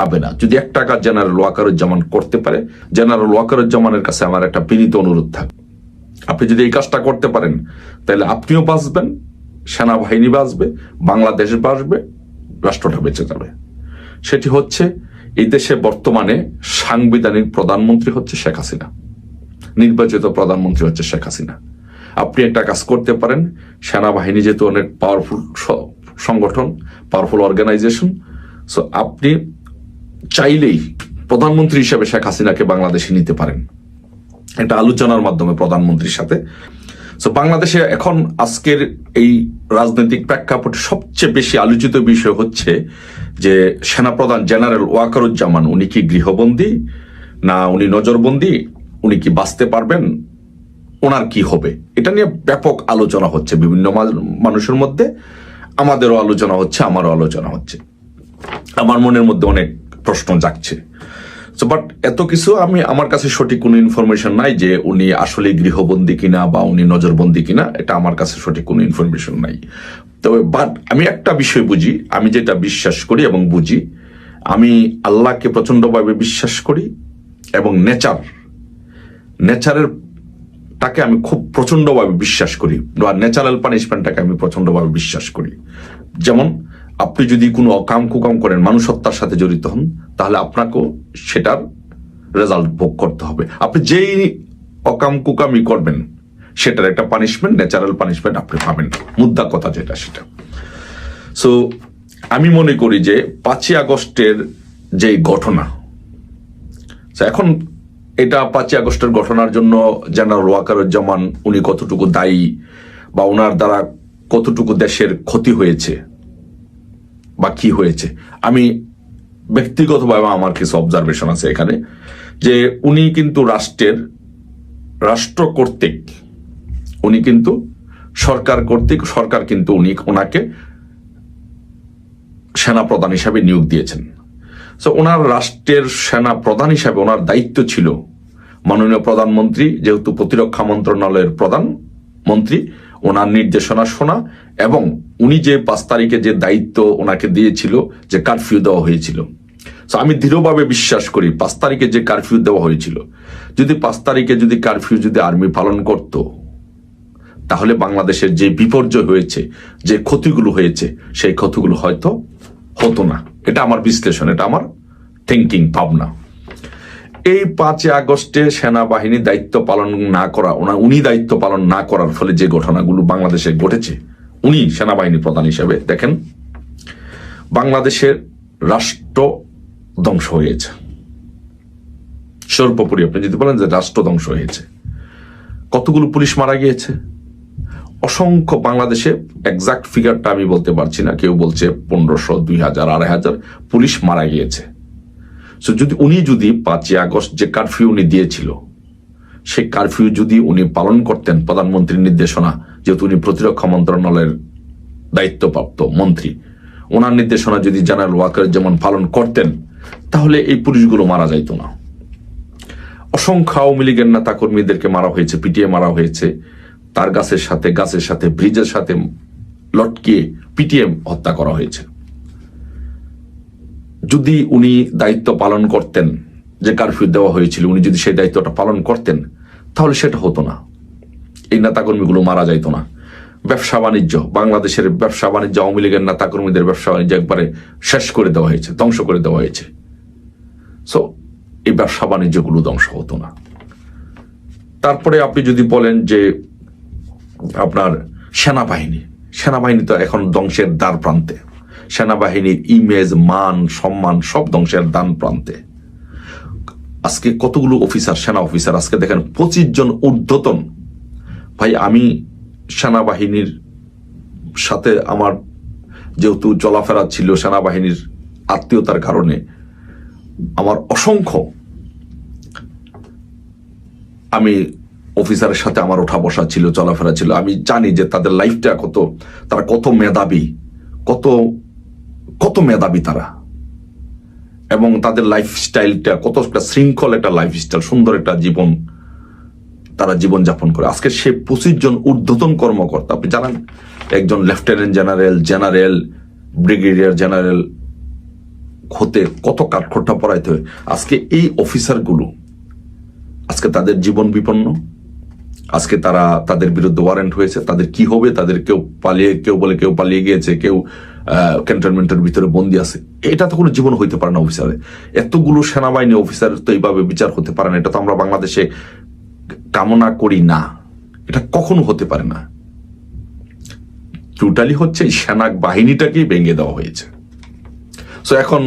হবে না। যদি একটা কাজ জেনারেল ওয়াকারুজ্জামান করতে পারে, জেনারেল ওয়াকারুজ্জামানের কাছে আমার একটা বিনীত অনুরোধ থাকবে, আপনি যদি এই কাজটা করতে পারেন তাহলে আপনিও বাঁচবেন, সেনাবাহিনী বাঁচবে, বাংলাদেশ বাঁচবে, রাষ্ট্রটা বেঁচে যাবে। সেটি হচ্ছে, এই দেশে বর্তমানে সাংবিধানিক প্রধানমন্ত্রী হচ্ছে শেখ হাসিনা, নির্বাচিত প্রধানমন্ত্রী হচ্ছে শেখ হাসিনা। আপনি একটা কাজ করতে পারেন, সেনাবাহিনী যেহেতু অনেক পাওয়ারফুল সংগঠন, পাওয়ারফুল অর্গানাইজেশন, সো আপনি চাইলেই প্রধানমন্ত্রী হিসেবে শেখ হাসিনাকে বাংলাদেশে নিতে পারেন, একটা আলোচনার মাধ্যমে প্রধানমন্ত্রীর সাথে। সো বাংলাদেশে এখন আজকের এই রাজনৈতিক প্রেক্ষাপটে সবচেয়ে বেশি আলোচিত বিষয় হচ্ছে যে সেনাপ্রধান জেনারেল ওয়াকারুজ্জামান উনি কি গৃহবন্দী না উনি নজরবন্দী, উনি কি বাঁচতে পারবেন, ওনার কি হবে, এটা নিয়ে ব্যাপক আলোচনা হচ্ছে বিভিন্ন মানুষের মধ্যে। আমাদেরও আলোচনা হচ্ছে, আমারও আলোচনা হচ্ছে, আমার মনের মধ্যে অনেক প্রশ্ন জাগছে। বাট এত কিছু আমার কাছে সঠিক কোনো ইনফরমেশন নাই যে উনি আসলে গৃহবন্দী কিনা বা উনি নজরবন্দী কিনা, এটা আমার কাছে সঠিক কোনো ইনফরমেশন নাই। তবে বাট আমি একটা বিষয় বুঝি, আমি যেটা বিশ্বাস করি এবং বুঝি, আমি আল্লাহকে প্রচন্ডভাবে বিশ্বাস করি এবং নেচারের তাকে আমি খুব প্রচন্ডভাবে বিশ্বাস করি, বা ন্যাচারাল পানিশমেন্টটাকে আমি প্রচন্ডভাবে বিশ্বাস করি। যেমন আপনি যদি কোনো অকাম কুকাম করেন, মানুষ হত্যার সাথে জড়িত হন, তাহলে আপনাকেও সেটার রেজাল্ট ভোগ করতে হবে। আপনি যেই অকাম কুকামি করবেন সেটার একটা পানিশমেন্ট, ন্যাচারাল পানিশমেন্ট আপনি পাবেন, মুদ্রা কথা যেটা সেটা। সো আমি মনে করি যে 5ই আগস্টের যে ঘটনা, এখন এটা 5ই আগস্টের ঘটনার জন্য জেনারেল ওয়াকারুজ্জামান উনি কতটুকু দায়ী বা ওনার দ্বারা কতটুকু দেশের ক্ষতি হয়েছে বা কি হয়েছে, আমি ব্যক্তিগতভাবে আমার কিছু অবজারভেশন আছে এখানে। যে উনি কিন্তু রাষ্ট্র কর্তৃক, উনি কিন্তু সরকার কর্তৃক, সরকার কিন্তু ওনাকে সেনা প্রধান হিসাবে নিয়োগ দিয়েছেন। সো ওনার রাষ্ট্রের সেনা প্রধান হিসাবে ওনার দায়িত্ব ছিল মাননীয় প্রধানমন্ত্রী, যেহেতু প্রতিরক্ষা মন্ত্রণালয়ের প্রধান মন্ত্রী, ওনার নির্দেশনা শোনা, এবং উনি যে 5 তারিখে যে দায়িত্ব ওনাকে দিয়েছিল, যে কারফিউ দেওয়া হয়েছিল। সো আমি দৃঢ়ভাবে বিশ্বাস করি 5 তারিখে যে কারফিউ দেওয়া হয়েছিল, যদি 5 তারিখে যদি কারফিউ যদি আর্মি পালন করত, তাহলে বাংলাদেশের যে বিপর্যয় হয়েছে, যে ক্ষতিগুলো হয়েছে, সেই ক্ষতিগুলো হয়তো হতো না। এটা আমার বিশ্লেষণ, এটা আমার থিঙ্কিং, ভাবনা। এই 5ই আগস্টে সেনাবাহিনী দায়িত্ব পালন না করা, উনি দায়িত্ব পালন না করার ফলে যে ঘটনাগুলো বাংলাদেশে ঘটেছে, উনি সেনাবাহিনী প্রধান হিসেবে দেখেন, বাংলাদেশের রাষ্ট্র ধ্বংস হয়েছে। সর্বোপরি আপনি যদি বলেন যে রাষ্ট্র ধ্বংস হয়েছে, কতগুলো পুলিশ মারা গিয়েছে, অসংখ্য, বাংলাদেশে এক্সাক্ট ফিগারটা আমি বলতে পারছি না, কেউ বলছে 1500, 2000, 2500 পুলিশ মারা গিয়েছে। সো উনি যদি 5ই আগস্ট যে কারফিউ উনি দিয়েছিল, সেই কারফিউ যদি উনি পালন করতেন, প্রধানমন্ত্রীর নির্দেশনা, যেহেতু উনি প্রতিরক্ষা মন্ত্রণালয়ের দায়িত্বপ্রাপ্ত মন্ত্রী, ওনার নির্দেশনা যদি জেনারেল ওয়াকারুজ্জামান পালন করতেন, তাহলে এই পুলিশগুলো মারা যাইত না। অসংখ্য আওয়ামী লীগের নেতা কর্মীদেরকে মারা হয়েছে, পিটিয়ে মারা হয়েছে, তার গাছের সাথে ব্রিজের সাথে লটকিয়ে পিটিয়ে হত্যা করা হয়েছে। যদি উনি দায়িত্ব পালন করতেন, যে কারফিউ দেওয়া হয়েছিল, উনি যদি সেই দায়িত্বটা পালন করতেন, তাহলে সেটা হতো না, এই নেতাকর্মীগুলো মারা যাইতো না। ব্যবসা বাণিজ্য, বাংলাদেশের ব্যবসা বাণিজ্য, আওয়ামী লীগের নেতাকর্মীদের ব্যবসা বাণিজ্য একবারে শেষ করে দেওয়া হয়েছে, ধ্বংস করে দেওয়া হয়েছে। সো এই ব্যবসা বাণিজ্যগুলো ধ্বংস হতো না। তারপরে আপনি যদি বলেন যে আপনার সেনাবাহিনী তো এখন ধ্বংসের দ্বার প্রান্তে, সেনাবাহিনীর ইমেজ, মান, সম্মান সব ধ্বংসের দ্বার প্রান্তে। আজকে কতগুলো অফিসার, সেনা অফিসার, আজকে দেখেন 25 জন ঊর্ধ্বতন। ভাই, আমি সেনাবাহিনীর সাথে আমার যেহেতু চলাফেরা ছিল, সেনাবাহিনীর আত্মীয়তার কারণে আমার অসংখ্য, আমি অফিসারের সাথে আমার ওঠা বসা ছিল, চলাফেরা ছিল। আমি জানি যে তাদের লাইফটা কত, তারা কত মেধাবী, কত মেধাবী তারা, এবং তাদের লাইফস্টাইলটা কত একটা শৃঙ্খল একটা লাইফস্টাইল, সুন্দর একটা জীবন তারা জীবনযাপন করে। আজকে সে 25 জন ঊর্ধ্বতন কর্মকর্তা, আপনি জানেন, একজন লেফটেন্যান্ট জেনারেল, ব্রিগেডিয়ার জেনারেল, হতে কত কাঠখোট্টা পড়াইতে হয়। আজকে এই অফিসারগুলো আজকে তাদের জীবন বিপন্ন, আজকে তারা তাদের বিরুদ্ধে ওয়ারেন্ট হয়েছে, তাদের কি হবে, তাদের কেউ বলে কেউ পালিয়ে গিয়েছে, কেউ ক্যান্টনমেন্টের ভিতরে বন্দি আছে। এটা তো কোনো জীবন হইতে পারে না অফিসারে। এতগুলো সেনাবাহিনী অফিসার তো এইভাবে বিচার হতে পারে না। এটা তো আমরা বাংলাদেশে কামনা করি না, এটা কখনো হতে পারে না। টোটালি হচ্ছে এই সেনা বাহিনীটাকেই ভেঙে দেওয়া হয়েছে। সো এখন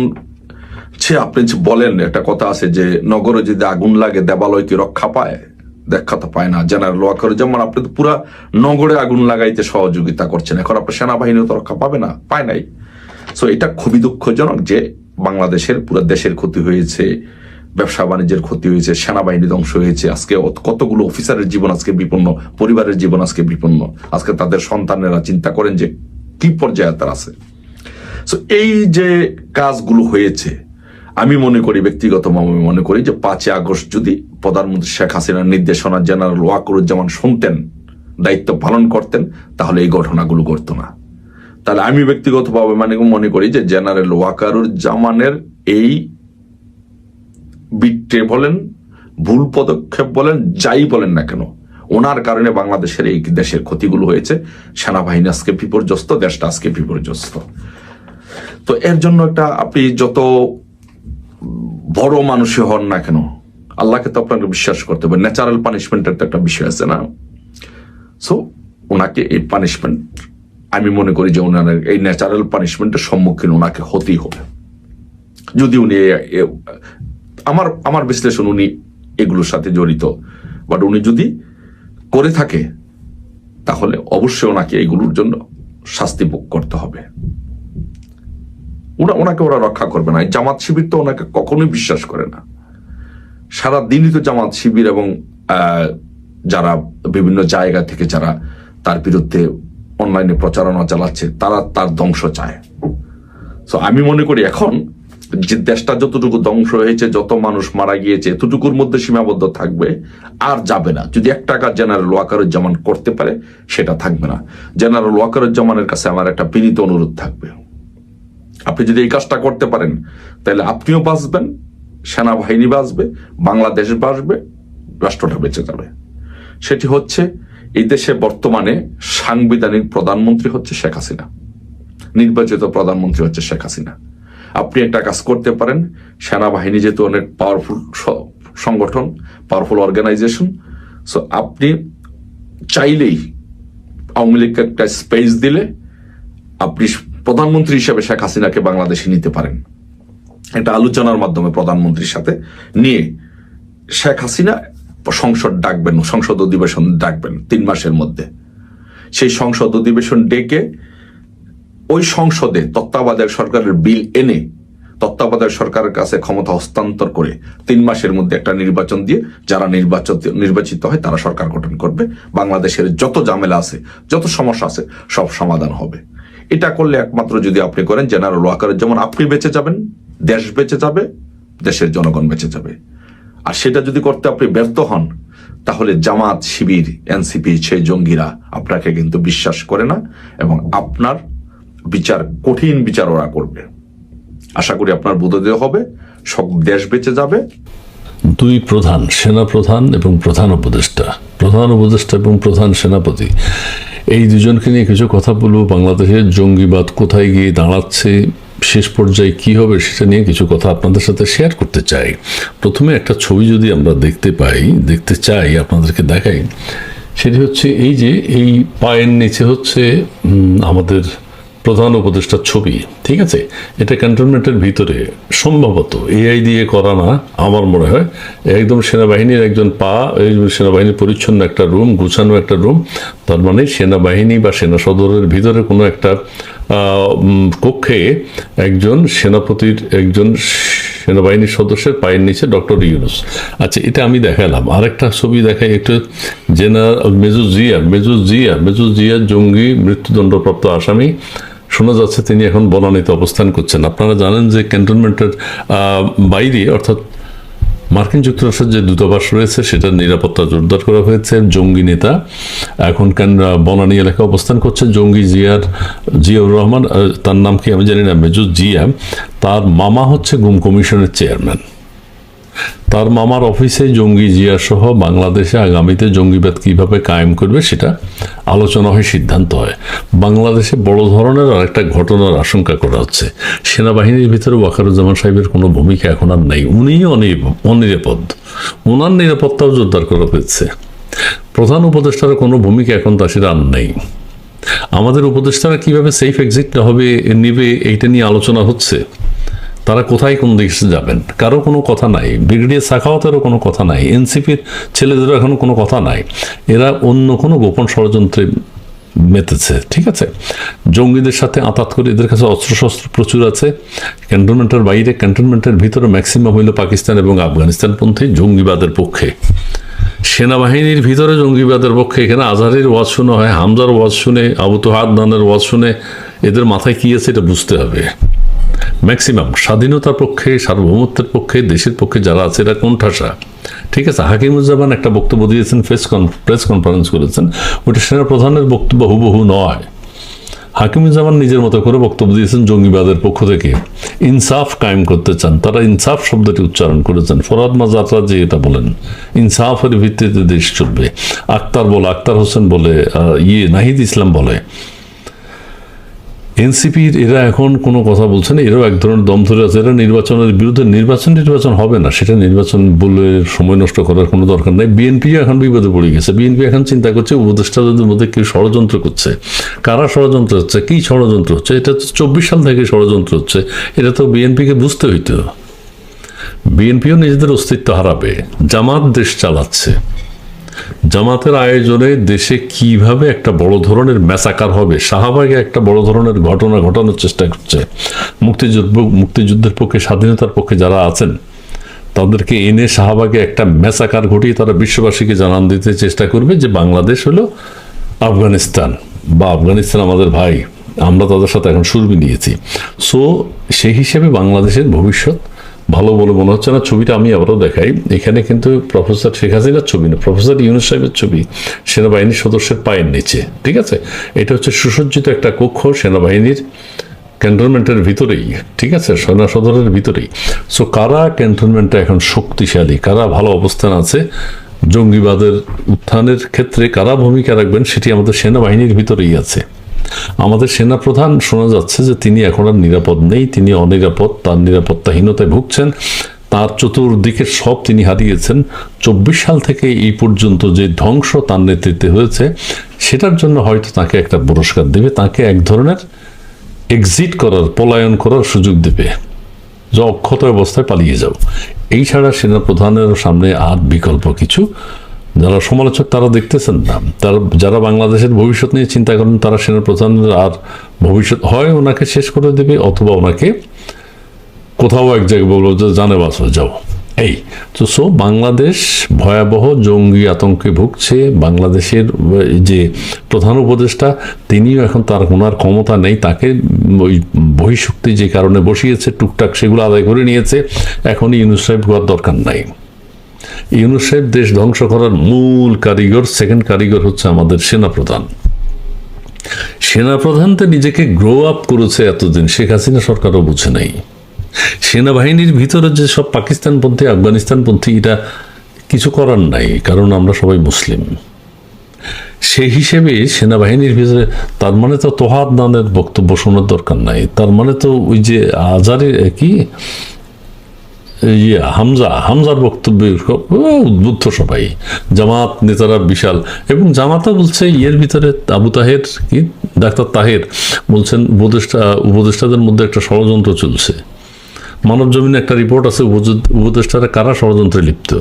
আপনি বলেন, একটা কথা আছে যে নগরে যদি আগুন লাগে দেবালয় কি রক্ষা পায়? দেখা তো পায় না। জেনারেল ওয়াকারুজ্জামান আপনি তো পুরা নগরে আগুন লাগাইতে সহযোগিতা করছেন, এখন আপনার সেনাবাহিনীও তো রক্ষা পাবে না, পায় নাই। সো এটা খুবই দুঃখজনক যে বাংলাদেশের পুরো দেশের ক্ষতি হয়েছে, ব্যবসা বাণিজ্যের ক্ষতি হয়েছে, সেনাবাহিনী ধ্বংস হয়েছে। আজকে কতগুলো অফিসারের জীবন আজকে বিপন্ন, পরিবারের জীবন আজকে বিপন্ন। আজকে তাদের সন্তানেরা চিন্তা করেন যে কি পর্যায়ে তারা আছে। সো এই যে কাজগুলো হয়েছে, আমি মনে করি, ব্যক্তিগতভাবে মনে করি যে 5 আগস্ট যদি প্রধানমন্ত্রী শেখ হাসিনার নির্দেশনা জেনারেল ওয়াকারুজ্জামান শুনতেন, দায়িত্ব পালন করতেন, তাহলে এই ঘটনাগুলো ঘটতো না। তাহলে আমি ব্যক্তিগতভাবে মনে করি যে জেনারেল ওয়াকারুজ্জামানের এই বিট্রে বলেন, ভুল পদক্ষেপ বলেন, যাই বলেন না কেন, ওনার কারণে বাংলাদেশের এই দেশের ক্ষতিগুলো হয়েছে। সেনাবাহিনী আজকে বিপর্যস্ত, দেশটা আজকে বিপর্যস্ত। তো এর জন্য একটা, আপনি যত বড় মানুষই হন না কেন, আল্লাহকে তো আপনাকে বিশ্বাস করতে হবে। ন্যাচারাল পানিশমেন্টের তো একটা বিষয় আছে না? সো ওনাকে এই পানিশমেন্ট, আমি মনে করি যে ওনার এই ন্যাচারাল পানিশমেন্টের সম্মুখীন ওনাকে হতেই হবে। যদি উনি, আমার বিশ্লেষণ, উনি এগুলোর সাথে জড়িত, বাট উনি যদি করে থাকে তাহলে অবশ্যই ওনাকে এগুলোর জন্য শাস্তি ভোগ করতে হবে। ওনাকে ওরা রক্ষা করবে না। জামাত শিবির তো ওনাকে কখনোই বিশ্বাস করে না। সারা দিনই তো জামাত শিবির এবং যারা বিভিন্ন জায়গা থেকে যারা তার বিরুদ্ধে অনলাইনে প্রচারণা চালাচ্ছে, তারা তার ধ্বংস চায়। তো আমি মনে করি এখন যে দেশটা যতটুকু ধ্বংস হয়েছে, যত মানুষ মারা গিয়েছে, এতটুকুর মধ্যে সীমাবদ্ধ থাকবে, আর যাবে না। যদি একটা কাজ জেনারেল ওয়াকারুজ্জামান করতে পারে, সেটা থাকবে না। জেনারেল ওয়াকারুজ্জামানের কাছে আমার একটা বিনীত অনুরোধ থাকবে, আপনি যদি এই কাজটা করতে পারেন, তাহলে আপনিও বাঁচবেন, সেনাবাহিনী বাঁচবে, বাংলাদেশ বাঁচবে, রাষ্ট্রটা বেঁচে যাবে। সেটি হচ্ছে, এই দেশে বর্তমানে সাংবিধানিক প্রধানমন্ত্রী হচ্ছে শেখ হাসিনা, নির্বাচিত প্রধানমন্ত্রী হচ্ছে শেখ হাসিনা। আপনি একটা কাজ করতে পারেন, সেনাবাহিনী যেহেতু অনেক পাওয়ারফুল সংগঠন, পাওয়ারফুল অর্গানাইজেশন, সো আপনি চাইলেই আওয়ামী লীগকে একটা স্পেস দিলে আপনি প্রধানমন্ত্রী হিসেবে শেখ হাসিনাকে বাংলাদেশে নিতে পারেন। একটা আলোচনার মাধ্যমে প্রধানমন্ত্রীর সাথে নিয়ে শেখ হাসিনা সংসদ ডাকবেন, সংসদ অধিবেশন ডাকবেন 3 মাসের মধ্যে। সেই সংসদ অধিবেশন ডেকে ওই সংসদে তত্ত্বাবধায়ক সরকারের বিল এনে তত্ত্বাবধায়ক সরকারের কাছে ক্ষমতা হস্তান্তর করে 3 মাসের মধ্যে একটা নির্বাচন দিয়ে যারা নির্বাচিত হয় তারা সরকার গঠন করবে। বাংলাদেশের যত ঝামেলা আছে, যত সমস্যা আছে, সব সমাধান হবে। এটা করলে একমাত্র যদি আপনি করেন, জেনারেল ওয়াকারুজ্জামান আপনি বেঁচে যাবেন, দেশ বেঁচে যাবে, দেশের জনগণ বেঁচে যাবে। আর সেটা যদি করতে আপনি ব্যর্থ হন, তাহলে জামাত শিবির, এনসিপি, সেই জঙ্গিরা আপনাকে কিন্তু বিশ্বাস করে না, এবং আপনার বিচার, কঠিন বিচার ওরা করবে। আশা করি আপনার বোধোদয় হবে, সব দেশ বেঁচে যাবে। 2 প্রধান, সেনা প্রধান এবং প্রধান উপদেষ্টা এবং প্রধান সেনাপতি, এই দুজনকে নিয়ে কিছু কথা বলবো। বাংলাদেশের জঙ্গিবাদ কোথায় গিয়ে দাঁড়াচ্ছে, শেষ পর্যায়ে কি হবে, সেটা নিয়ে কিছু কথা আপনাদের সাথে শেয়ার করতে চাই। প্রথমে একটা ছবি যদি আমরা দেখতে চাই, আপনাদেরকে দেখাই। সেটি হচ্ছে এই যে এই পায়ের নিচে হচ্ছে আমাদের প্রধান উপদেষ্টার ছবি, ঠিক আছে? এটা ক্যান্টনমেন্টের ভিতরে, সম্ভবত এআই দিয়ে করা না, আমার মনে হয় একদম সেনাবাহিনীর একজন সেনাবাহিনীর পরিচ্ছন্ন একটা রুম, গুছানো একটা রুম। তার মানে সেনাবাহিনী বা সেনা সদরের ভিতরে কোনো একটা কক্ষে একজন সেনাবাহিনীর সদস্যের পায়ের নিচে ডক্টর ইউনূস। আচ্ছা, এটা আমি দেখালাম। আরেকটা ছবি দেখাই একটু। জেনারেল মেজর জিয়া জঙ্গি মৃত্যুদণ্ডপ্রাপ্ত আসামি, শোনা যাচ্ছে তিনি এখন বনানীতে অবস্থান করছেন। আপনারা জানেন যে ক্যান্টনমেন্টের বাইরে, অর্থাৎ মার্কিন যুক্তরাষ্ট্রের যে দূতাবাস রয়েছে সেটার নিরাপত্তা জোরদার করা হয়েছে। জঙ্গি নেতা এখন বনানী এলাকায় অবস্থান করছে, জঙ্গি জিয়াউর রহমান, তার নাম কি আমি জানি না, মেজর জিয়া, তার মামা হচ্ছে গুম কমিশনের চেয়ারম্যান। তার মামার অফিসে জঙ্গি জিয়া সহ বাংলাদেশে আগামীতে জঙ্গিবাদ কিভাবে কায়েম করবে সেটা আলোচনা হয়, সিদ্ধান্ত হয়। বাংলাদেশে বড় ধরনের আরেকটা ঘটনার আশঙ্কা করা হচ্ছে। সেনাবাহিনীর ভিতরে ওয়াকারুজ্জামান সাহেবের কোনো ভূমিকা এখন আর নেই, উনিই অনিরাপদ, ওনার নিরাপত্তাও জোরদার করা হয়েছে। প্রধান উপদেষ্টার কোনো ভূমিকা এখন তার আর নেই। আমাদের উপদেষ্টারা কিভাবে সেফ এক্সিট নেবে এইটা নিয়ে আলোচনা হচ্ছে। তারা কোথায় কোন দেশে যাবেন কারো কোনো কথা নাই, ব্রিগেডিয়ার সাখাওয়াতেরও কোনো কথা নাই, এনসিপির ছেলেদেরও এখনো কোনো কথা নাই। এরা অন্য কোনো গোপন ষড়যন্ত্রে মেতেছে, ঠিক আছে। জঙ্গিদের সাথে আঁতাত করে এদের কাছে অস্ত্রশস্ত্র প্রচুর আছে, ক্যান্টনমেন্টের বাইরে, ক্যান্টনমেন্টের ভিতরে ম্যাক্সিমাম হইল পাকিস্তান এবং আফগানিস্তানপন্থী জঙ্গিবাদের পক্ষে। সেনাবাহিনীর ভিতরে জঙ্গিবাদের পক্ষে এখানে আজহারের ওয়াজ শোনা হয়, হামজার ওয়াজ শুনে, আবু তোহাদ নানের ওয়াজ শুনে এদের মাথায় কি আছে এটা বুঝতে হবে। ম্যাক্সিমাম স্বাধীনতার পক্ষে, সার্বভৌমত্বের পক্ষে, দেশের পক্ষে যারা আছে এরা কোণঠাসা, ঠিক আছে। হাকিমুজ্জামান একটা বক্তব্য দিয়েছেন, প্রেস কনফারেন্স করেছেন, ওটা সেনা প্রধানের বক্তব্য হুবহু নয়। হাকিমুজ্জামান নিজের মতো করে বক্তব্য দিয়েছেন জঙ্গিবাদের পক্ষ থেকে, ইনসাফ কায়েম করতে চান, তারা ইনসাফ শব্দটি উচ্চারণ করেছেন। ফরহাদ মাজাররা যে এটা বলেন ইনসাফের ভিত্তিতে দেশ চলবে। আক্তার হোসেন বলে, নাহিদ ইসলাম বলে। এনসিপির এরা এখন কোনো কথা বলছে না, এরাও এক ধরনের দম ধরে আছে। এরা নির্বাচনের বিরুদ্ধে, নির্বাচন হবে না, সেটা নির্বাচন বলে সময় নষ্ট করার কোনো দরকার নেই। বিএনপিও এখন বিপদে পড়ে গেছে। বিএনপি এখন চিন্তা করছে উপদেষ্টাদের মধ্যে কেউ ষড়যন্ত্র করছে। কারা ষড়যন্ত্র হচ্ছে, কি ষড়যন্ত্র হচ্ছে, এটা তো 24 সাল থেকে ষড়যন্ত্র হচ্ছে, এটা তো বিএনপিকে বুঝতে হইতো। বিএনপিও নিজেদের অস্তিত্ব হারাবে। জামাত দেশ চালাচ্ছে, জামাতের আয়োজনে দেশে কিভাবে একটা বড় ধরনের ম্যাসাকার হবে, শাহবাগে একটা বড় ধরনের ঘটনা ঘটানোর চেষ্টা করছে। মুক্তিযুদ্ধের পক্ষে, স্বাধীনতার পক্ষে যারা আছেন তাদেরকে এনে শাহবাগে একটা ম্যাসাকার ঘটিয়ে তারা বিশ্ববাসীকে জানান দিতে চেষ্টা করবে যে বাংলাদেশ হলো আফগানিস্তান, বা আফগানিস্তান আমাদের ভাই, আমরা তাদের সাথে এখন সুর মিলিয়েছি। সো সেই হিসেবে বাংলাদেশের ভবিষ্যৎ ভালো বলে মনে হচ্ছে না। ছবিটা আমি আবারও দেখাই, এখানে কিন্তু প্রফেসর শেখ হাসিনার ছবি না, প্রফেসর ইউনূস সাহেবের ছবি সেনাবাহিনীর সদস্যের পায়ের নিচে, ঠিক আছে। এটা হচ্ছে সুসজ্জিত একটা কক্ষ সেনাবাহিনীর ক্যান্টনমেন্টের ভিতরেই, ঠিক আছে, সেনা সদরের ভিতরেই। সো কারা ক্যান্টনমেন্টে এখন শক্তিশালী, কারা ভালো অবস্থান আছে, জঙ্গিবাদের উত্থানের ক্ষেত্রে কারা ভূমিকা রাখবেন, সেটি আমাদের সেনাবাহিনীর ভিতরেই আছে। আমাদের সেনাপ্রধান শোনা যাচ্ছে যে তিনি এখন আর নিরাপদ নেই, তিনি অনিরাপদ, তার নিরাপত্তাহীনতায় ভুগছেন, তার চতুর্দিকের সব তিনি হারিয়েছেন। 24 সাল থেকে এই পর্যন্ত যে ধ্বংস তার নেতৃত্বে হয়েছে, সেটার জন্য হয়তো তাকে একটা পুরস্কার দেবে, তাকে এক ধরনের এক্সিট করার, পলায়ন করার সুযোগ দেবে, যে অক্ষত অবস্থায় পালিয়ে যাও। এই ছাড়া সেনাপ্রধানের সামনে আর বিকল্প কিছু যারা সমালোচক তারা দেখতেছেন না। তারা যারা বাংলাদেশের ভবিষ্যৎ নিয়ে চিন্তা করেন, তারা সেনাপ্রধানের আর ভবিষ্যৎ হয় ওনাকে শেষ করে দেবে, অথবা ওনাকে কোথাও এক জায়গায় বলবো যে জানে বাঁচো যাও। এই তো বাংলাদেশ ভয়াবহ জঙ্গি আতঙ্কে ভুগছে। বাংলাদেশের যে প্রধান উপদেষ্টা তিনিও এখন ওনার ক্ষমতা নেই, তাকে ওই বহিঃশক্তি যে কারণে বসিয়েছে টুকটাক সেগুলো আদায় করে নিয়েছে। এখন ইউনূস সাহেব হওয়ার দরকার নাই। ইউনূস সাহেব দেশ ধ্বংস করার মূল কারিগর, সেকেন্ড কারিগর হচ্ছে আমাদের সেনাপ্রধান। সেনাপ্রধান তো নিজেকে গ্রো আপ করেছে এতদিন, শেখ হাসিনা সরকারও বুঝে নাই। সেনাবাহিনীর ভিতরে যে সব পাকিস্তানপন্থী, আফগানিস্তানপন্থী, এটা কিছু করার নাই, কারণ আমরা সবাই মুসলিম। সেই হিসেবে সেনাবাহিনীর ভিতরে তার মানে তো তোহাদ নানের বক্তব্য শোনার দরকার নাই, তার মানে তো ওই যে আজারে কি হামজার বক্তব্যে উদ্বুদ্ধ সবাই, জামাত নেতারা বিশাল। এবং জামাতও বলছে ইয়ের ভিতরে আবু তাহের কি ডাক্তার তাহের বলছেন উপদেষ্টাদের মধ্যে একটা ষড়যন্ত্র চলছে। মানব জমিনে একটা রিপোর্ট আছে, উপদেষ্টারা কারা ষড়যন্ত্রে লিপ্ত।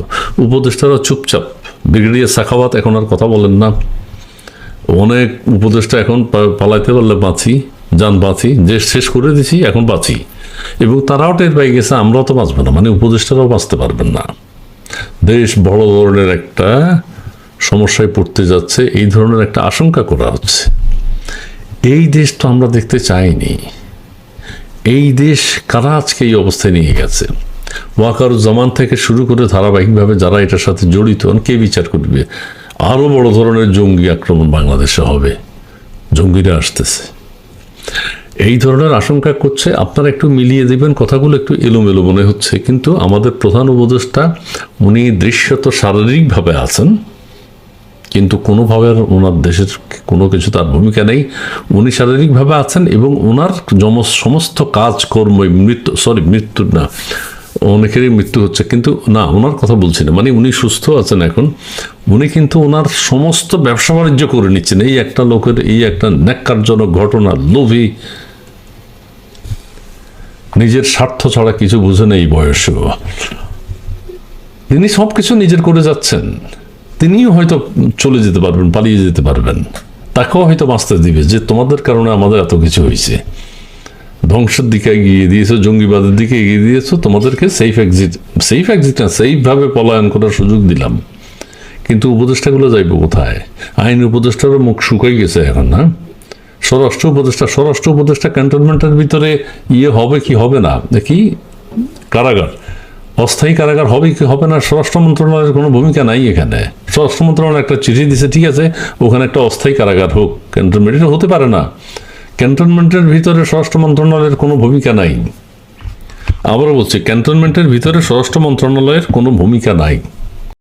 উপদেষ্টারা চুপচাপ। ব্রিগেডিয়ার সাখাওয়াত এখন আর কথা বলেন না। অনেক উপদেষ্টা এখন পালাইতে পারলে বাঁচি, যান বাঁচি, যে শেষ করে দিছি এখন বাঁচি। এবং তারাও টের পাই গেছে আমরাও তো বাঁচবো না, মানে উপদেষ্টারাও বাঁচতে পারবেন না। দেশ বড় ধরনের একটা সমস্যায় পড়তে যাচ্ছে, এই ধরনের একটা আশঙ্কা করা হচ্ছে। এই দেশ তো আমরা দেখতে চাইনি। এই দেশ কারা আজকে এই অবস্থায় নিয়ে গেছে? ওয়াকারুজ্জামান থেকে শুরু করে ধারাবাহিকভাবে যারা এটার সাথে জড়িত, কে বিচার করবে? আরও বড় ধরনের জঙ্গি আক্রমণ বাংলাদেশে হবে, জঙ্গিরা আসতেছে, এই ধরনের আশঙ্কা করছে। আপনারা একটু মিলিয়ে দিবেন, কথাগুলো একটু এলোমেলো মনে হচ্ছে, কিন্তু আমাদের প্রধান উপদেষ্টা উনি দৃশ্যত শারীরিকভাবে আছেন, কিন্তু কোনোভাবে ওনার দেশের কোনো কিছু তার ভূমিকা নেই। উনি শারীরিকভাবে আছেন এবং ওনার সমস্ত কাজকর্ম মৃত্যু না, অনেকেরই মৃত্যু হচ্ছে, কিন্তু না, ওনার কথা বলছি না, মানে উনি সুস্থ আছেন এখন। উনি কিন্তু ওনার সমস্ত ব্যবসা বাণিজ্য করে নিচ্ছেন। এই একটা লোকের এই একটা ন্যাক্কারজনক ঘটনা, লোভী, নিজের স্বার্থ ছাড়া কিছু বুঝে নেই বয়সেও, তিনি সব কিছু নিজের করে যাচ্ছেন। তিনিও হয়তো চলে যেতে পারবেন, পালিয়ে যেতে পারবেন, তাকেও হয়তো বাঁচতে দিবে যে তোমাদের কারণে আমাদের এত কিছু হয়েছে, ধ্বংসের দিকে এগিয়ে দিয়েছো, জঙ্গিবাদের দিকে এগিয়ে দিয়েছো, তোমাদেরকে সেফ এক্সিট না, সেইভাবে পলায়ন করার সুযোগ দিলাম। কিন্তু উপদেষ্টাগুলো যাইবে কোথায়? আইন উপদেষ্টারও মুখ শুকাই গেছে এখন, না? স্বরাষ্ট্র উপদেষ্টা ক্যান্টনমেন্টের ভিতরে হবে কি হবে না, দেখি কারাগার, অস্থায়ী কারাগার হবে কি হবে না, স্বরাষ্ট্র মন্ত্রণালয়ের কোনো ভূমিকা নাই এখানে। স্বরাষ্ট্র মন্ত্রণালয় একটা চিঠি দিছে, ঠিক আছে, ওখানে একটা অস্থায়ী কারাগার হোক, ক্যান্টনমেন্ট, এটা হতে পারে না। ক্যান্টনমেন্টের ভিতরে স্বরাষ্ট্র মন্ত্রণালয়ের কোনো ভূমিকা নাই। আবারও বলছি, ক্যান্টনমেন্টের ভিতরে স্বরাষ্ট্র মন্ত্রণালয়ের কোনো ভূমিকা নাই।